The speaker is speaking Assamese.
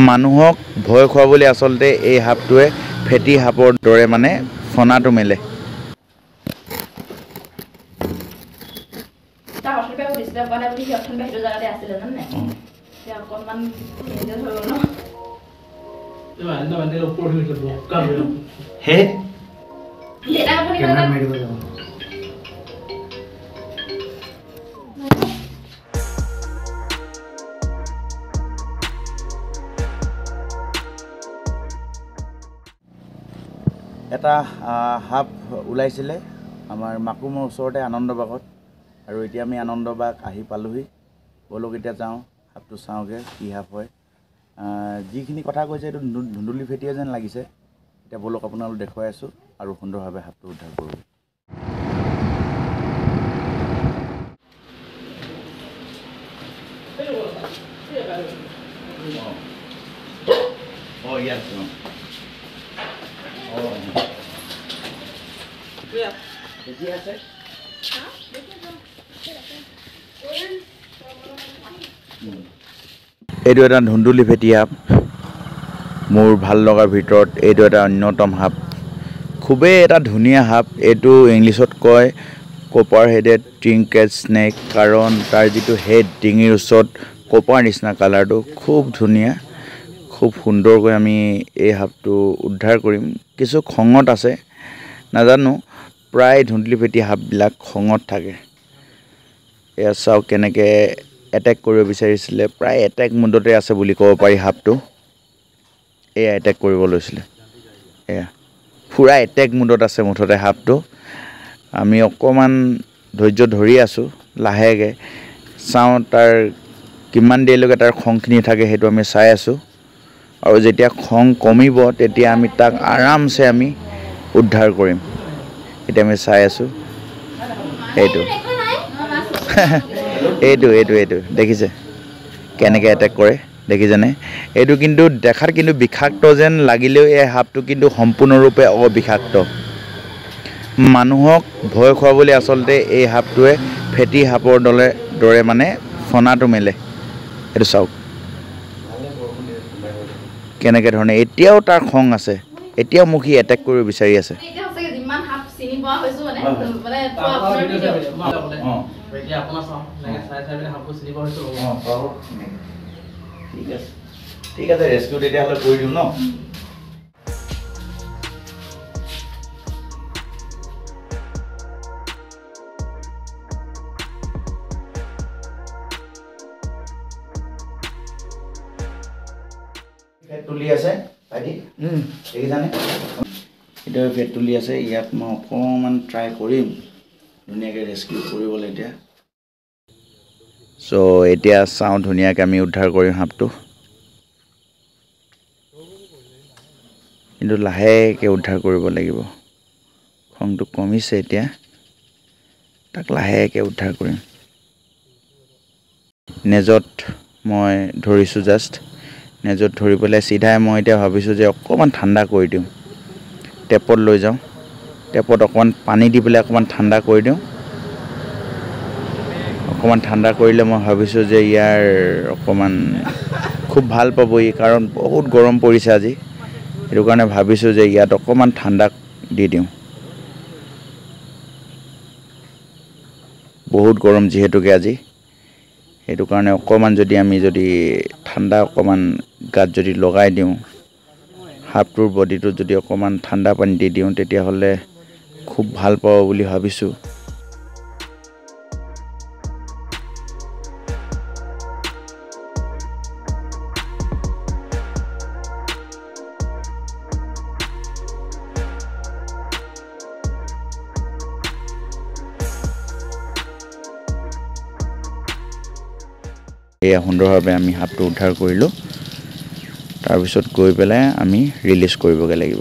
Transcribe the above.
মানুহক ভয় খুৱাবলৈ আচলতে এই সাপটোৱে ফেটি সাপৰ দৰে মানে ফনাটো মেলে। এটা সাপ ওলাইছিলে আমাৰ মাকুমৰ ওচৰতে আনন্দবাগত, আৰু এতিয়া আমি আনন্দবাগ আহি পালোহি। বলক এতিয়া যাওঁ, সাপটো চাওঁগৈ কি সাপ হয়। যিখিনি কথা কৈছে এইটো ধুন্দুলি ফেটিয়ে যেন লাগিছে। এতিয়া বলক আপোনালোক দেখুৱাই আছোঁ আৰু সুন্দৰভাৱে সাপটো উদ্ধাৰ কৰোঁ। এইটো এটা ধুন্দুলি ফেটি সাপ। মোৰ ভাল লগাৰ ভিতৰত এইটো এটা অন্যতম সাপ। খুবেই এটা ধুনীয়া সাপ। এইটো ইংলিছত কয় কপাৰ হেডেড ট্ৰিংকেট স্নেক, কাৰণ তাৰ যিটো হেড ডিঙিৰ ওচৰত কপাৰ নিচিনা কালাৰটো খুব ধুনীয়া। খুব সুন্দৰকৈ আমি এই সাপটো উদ্ধাৰ কৰিম। কিছু খঙত আছে, নাজানো, প্ৰায় ধুন্দুলি ফেটি সাপবিলাক খঙত থাকে। এয়া চাওক কেনেকৈ এটেক কৰিব বিচাৰিছিলে, প্ৰায় এটেক মুডতে আছে বুলি ক'ব পাৰি সাপটো। এয়া এটেক কৰিব লৈছিলে, এয়া পূৰা এটেক মুডত আছে মুঠতে সাপটো। আমি অকণমান ধৈৰ্য ধৰি আছোঁ, লাহেকৈ চাওঁ তাৰ কিমান দেৰিলৈকে তাৰ খংখিনি থাকে সেইটো আমি চাই আছোঁ। আৰু যেতিয়া খং কমিব তেতিয়া আমি তাক আৰামছে আমি উদ্ধাৰ কৰিম। এতিয়া আমি চাই আছোঁ। এইটো এইটো এইটো এইটো দেখিছে কেনেকৈ এটেক কৰে, দেখিছেনে? এইটো কিন্তু দেখাত কিন্তু বিষাক্ত যেন লাগিলেও এই সাপটো কিন্তু সম্পূৰ্ণৰূপে অবিষাক্ত। মানুহক ভয় খুৱাবলৈ আচলতে এই সাপটোৱে ফেটি সাপৰ দৰে মানে ফনাটো মেলে। এইটো চাওক কেনেকৈ ধৰণে, এতিয়াও তাৰ খং আছে, এতিয়াও মোক সি এটেক কৰিব বিচাৰি আছে। ঠিক আছে, ৰেস্কিউ তেতিয়াহ'লে কৰি দিওঁ ন। ফেট তুলি আছে ভাইটি, দেখিছানে? এতিয়া ফেট তুলি আছে। ইয়াত মই অকণমান ট্ৰাই কৰিম ধুনীয়াকৈ ৰেস্কিউ কৰিবলৈ এতিয়া। চ' এতিয়া চাওঁ ধুনীয়াকৈ আমি উদ্ধাৰ কৰিম সাপটো, কিন্তু লাহেকৈ উদ্ধাৰ কৰিব লাগিব। খংটো কমিছে এতিয়া, তাক লাহেকৈ উদ্ধাৰ কৰিম। নেজত মই ধৰিছোঁ, জাষ্ট নেজত ধৰি পেলাই চিধাই মই এতিয়া ভাবিছোঁ যে অকণমান ঠাণ্ডা কৰি দিওঁ। টেপত লৈ যাওঁ, টেপত অকণমান পানী দি পেলাই অকণমান ঠাণ্ডা কৰি দিওঁ। অকণমান ঠাণ্ডা কৰিলে মই ভাবিছোঁ যে ইয়াৰ অকণমান খুব ভাল পাব ই, কাৰণ বহুত গৰম পৰিছে আজি। সেইটো কাৰণে ভাবিছোঁ যে ইয়াত অকণমান ঠাণ্ডা দি দিওঁ। বহুত গৰম যিহেতুকে আজি, সেইটো কাৰণে অকণমান আমি যদি ঠাণ্ডা অকণমান গাত যদি লগাই দিওঁ, সাপটোৰ বডিটোত যদি অকণমান ঠাণ্ডা পানী দি দিওঁ, তেতিয়াহ'লে খুব ভাল পাব বুলি ভাবিছোঁ। এয়া সুন্দৰভাৱে আমি সাপটো উদ্ধাৰ কৰিলোঁ। তাৰপিছত গৈ পেলাই আমি ৰিলিজ কৰিবগৈ লাগিব।